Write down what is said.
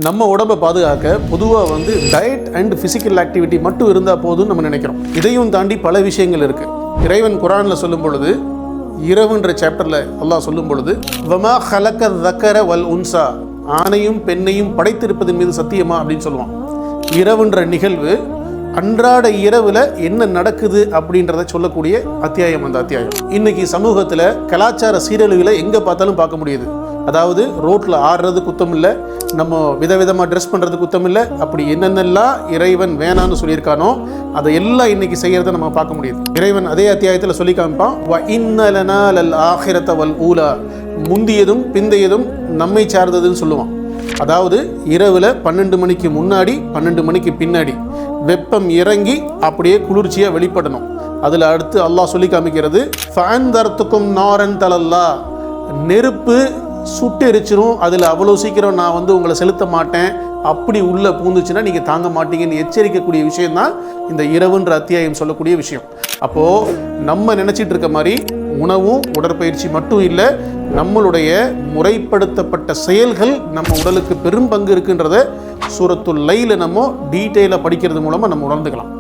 நம்ம உடம்பை பாதுகாக்க பொதுவாக டயட் அண்ட் ஃபிசிக்கல் ஆக்டிவிட்டி மட்டும் இருந்தால் போதும்னு நம்ம நினைக்கிறோம். இதையும் தாண்டி பல விஷயங்கள் இருக்குது. இறைவன் குரானில் சொல்லும் பொழுது, இரவுன்ற சாப்டரில் அல்லாஹ் சொல்லும் பொழுது, வமா ஹலக்க தக்கர வல் உன்சா, ஆணையும் பெண்ணையும் படைத்திருப்பதன் மீது சத்தியமா அப்படின்னு சொல்லுவான். இரவுன்ற நிகழ்வு அன்றாட இரவில் என்ன நடக்குது அப்படின்றத சொல்லக்கூடிய அத்தியாயம் அந்த அத்தியாயம். இன்னைக்கு சமூகத்தில் கலாச்சார சீரழிவுகளை எங்கே பார்த்தாலும் பார்க்க முடியுது. அதாவது ரோட்டில் ஆடுறது குத்தம் இல்லை, நம்ம விதவிதமாக ட்ரெஸ் பண்ணுறது குத்தம் இல்லை, அப்படி என்னென்னலாம் இறைவன் வேணான்னு சொல்லியிருக்கானோ அதை எல்லாம் இன்னைக்கு செய்கிறத நம்ம பார்க்க முடியுது. இறைவன் அதே அத்தியாயத்தில் சொல்லி காமிப்பான், வ இன்னலனா லல் ஆஹிரத வல் ஊலா, முந்தியதும் பிந்தையதும் நம்மை சார்ந்ததுன்னு சொல்லுவான். அதாவது இரவில் 12 மணிக்கு முன்னாடி 12 மணிக்கு பின்னாடி வெப்பம் இறங்கி அப்படியே குளிர்ச்சியாக வெளிப்படணும். அதில் அடுத்து அல்லாஹ் சொல்லி காமிக்கிறது, ஃபஅன்தர்துக்கும் நாரன் தலல்லா, நெருப்பு சுட்டு எரிச்சிரும், அதில் அவ்வளோ சீக்கிரம் நான் உங்களை செலுத்த மாட்டேன், அப்படி உள்ளே பூந்துச்சுன்னா நீங்கள் தாங்க மாட்டீங்கன்னு எச்சரிக்கக்கூடிய விஷயம்தான் இந்த இரவுன்ற அத்தியாயம் சொல்லக்கூடிய விஷயம். அப்போது நம்ம நினச்சிட்டு இருக்க மாதிரி உணவும் உடற்பயிற்சி மட்டும் இல்லை, நம்மளுடைய முறைப்படுத்தப்பட்ட செயல்கள் நம்ம உடலுக்கு பெரும் பங்கு இருக்குன்றத சூரத்துல் லைல நம்ம டீட்டெயிலாக படிக்கிறது மூலமாக நம்ம உணர்ந்துக்கலாம்.